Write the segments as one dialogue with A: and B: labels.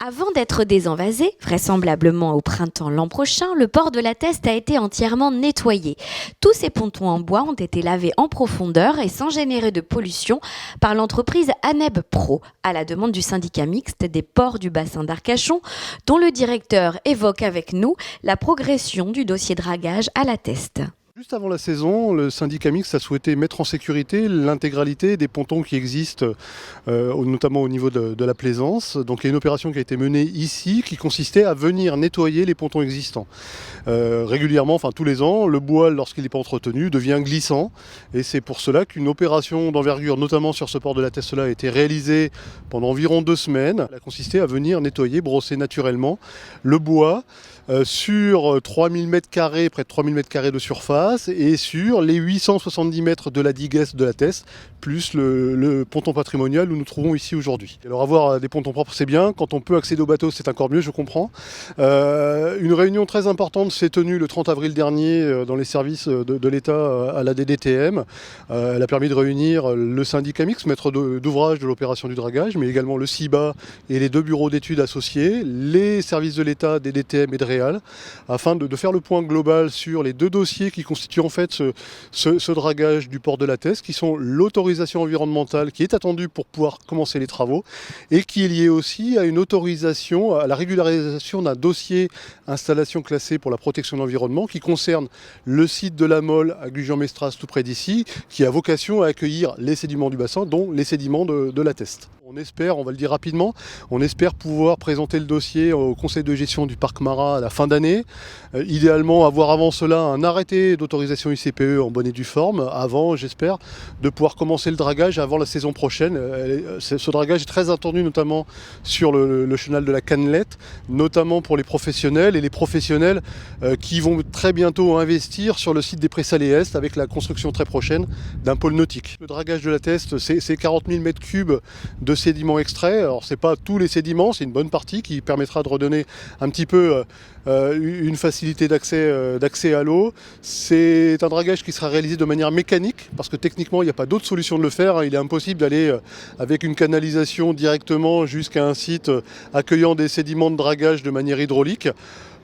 A: Avant d'être désenvasé, vraisemblablement au printemps l'an prochain, le port de la Teste a été entièrement nettoyé. Tous ces pontons en bois ont été lavés en profondeur et sans générer de pollution par l'entreprise Aneb Pro, à la demande du syndicat mixte des ports du bassin d'Arcachon, dont le directeur évoque avec nous la progression du dossier dragage à la Teste.
B: Juste avant la saison, le syndicat mixte a souhaité mettre en sécurité l'intégralité des pontons qui existent, notamment au niveau de la Plaisance. Donc il y a une opération qui a été menée ici qui consistait à venir nettoyer les pontons existants. Régulièrement, enfin tous les ans, le bois, lorsqu'il n'est pas entretenu, devient glissant. Et c'est pour cela qu'une opération d'envergure, notamment sur ce port de la Teste-là, a été réalisée pendant environ 2 semaines. Elle a consisté à venir nettoyer, brosser naturellement le bois sur 3000 m², près de 3000 m² de surface, et sur les 870 mètres de la digue est de la Teste, plus le ponton patrimonial où nous trouvons ici aujourd'hui. Alors avoir des pontons propres c'est bien, quand on peut accéder au bateau c'est encore mieux, je comprends. Une réunion très importante s'est tenue le 30 avril dernier dans les services de l'État à la DDTM. Elle a permis de réunir le syndicat mixte, maître d'ouvrage de l'opération du dragage, mais également le CIBA et les 2 bureaux d'études associés, les services de l'État, DDTM et de afin de faire le point global sur les 2 dossiers qui constituent en fait ce dragage du port de la Teste, qui sont l'autorisation environnementale qui est attendue pour pouvoir commencer les travaux et qui est liée aussi à une autorisation, à la régularisation d'un dossier installation classée pour la protection de l'environnement qui concerne le site de la Mole à Gujan-Mestras tout près d'ici, qui a vocation à accueillir les sédiments du bassin, dont les sédiments de la Teste. On espère, on va le dire rapidement, on espère pouvoir présenter le dossier au conseil de gestion du parc marin à la fin d'année. Idéalement, avoir avant cela un arrêté d'autorisation ICPE en bonne et due forme, avant, j'espère, de pouvoir commencer le dragage avant la saison prochaine. Ce dragage est très attendu, notamment sur le chenal de la Cannelette, notamment pour les professionnels, et les professionnels qui vont très bientôt investir sur le site des Pressalés Est avec la construction très prochaine d'un pôle nautique. Le dragage de la Teste, c'est 40 000 m³ de sédiments extraits. Alors c'est pas tous les sédiments, c'est une bonne partie qui permettra de redonner un petit peu une facilité d'accès à l'eau. C'est un dragage qui sera réalisé de manière mécanique parce que techniquement il n'y a pas d'autre solution de le faire. Il est impossible d'aller avec une canalisation directement jusqu'à un site accueillant des sédiments de dragage de manière hydraulique.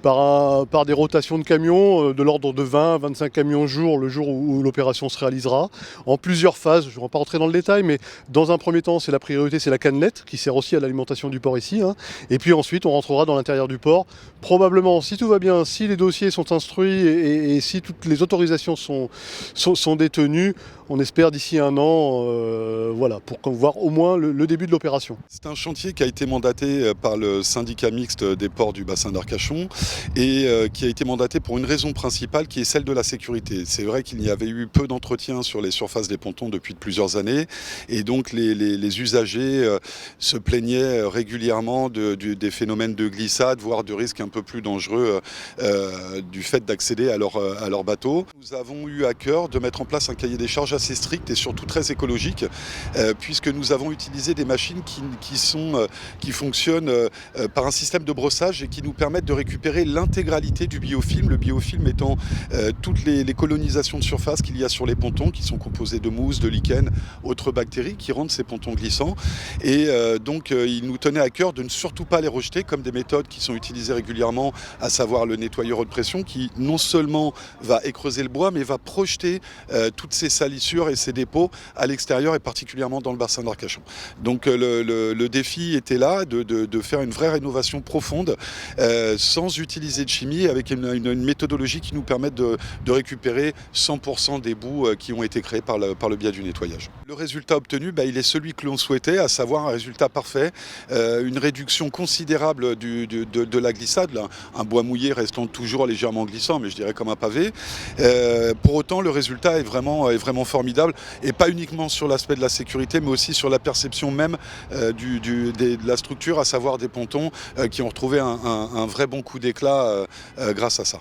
B: Par des rotations de camions de l'ordre de 20 à 25 camions jour, le jour où l'opération se réalisera, en plusieurs phases. Je ne vais pas rentrer dans le détail, mais dans un premier temps, la priorité, c'est la cannelette, qui sert aussi à l'alimentation du port ici. Et puis ensuite, on rentrera dans l'intérieur du port. Probablement, si tout va bien, si les dossiers sont instruits et si toutes les autorisations sont détenues, on espère d'ici 1 an, voilà, pour voir au moins le début de l'opération.
C: C'est un chantier qui a été mandaté par le syndicat mixte des ports du bassin d'Arcachon et qui a été mandaté pour une raison principale qui est celle de la sécurité. C'est vrai qu'il y avait eu peu d'entretien sur les surfaces des pontons depuis plusieurs années et donc les usagers se plaignaient régulièrement des phénomènes de glissade, voire de risques un peu plus dangereux du fait d'accéder à leur bateau. Nous avons eu à cœur de mettre en place un cahier des charges assez strict et surtout très écologique puisque nous avons utilisé des machines qui fonctionnent par un système de brossage et qui nous permettent de récupérer l'intégralité du biofilm, le biofilm étant toutes les colonisations de surface qu'il y a sur les pontons qui sont composées de mousse, de lichen, autres bactéries qui rendent ces pontons glissants et donc il nous tenait à cœur de ne surtout pas les rejeter comme des méthodes qui sont utilisées régulièrement, à savoir le nettoyeur haute pression qui non seulement va écreuser le bois mais va projeter toutes ces salissures et ces dépôts à l'extérieur et particulièrement dans le bassin d'Arcachon. Donc le défi était là de faire une vraie rénovation profonde sans utiliser de chimie, avec une méthodologie qui nous permette de récupérer 100% des bouts qui ont été créés par le biais du nettoyage. Le résultat obtenu, il est celui que l'on souhaitait, à savoir un résultat parfait, une réduction considérable de la glissade, un bois mouillé restant toujours légèrement glissant, mais je dirais comme un pavé. Pour autant, le résultat est vraiment formidable, et pas uniquement sur l'aspect de la sécurité, mais aussi sur la perception même de la structure, à savoir des pontons qui ont retrouvé un vrai bon coup d'éclat grâce à ça.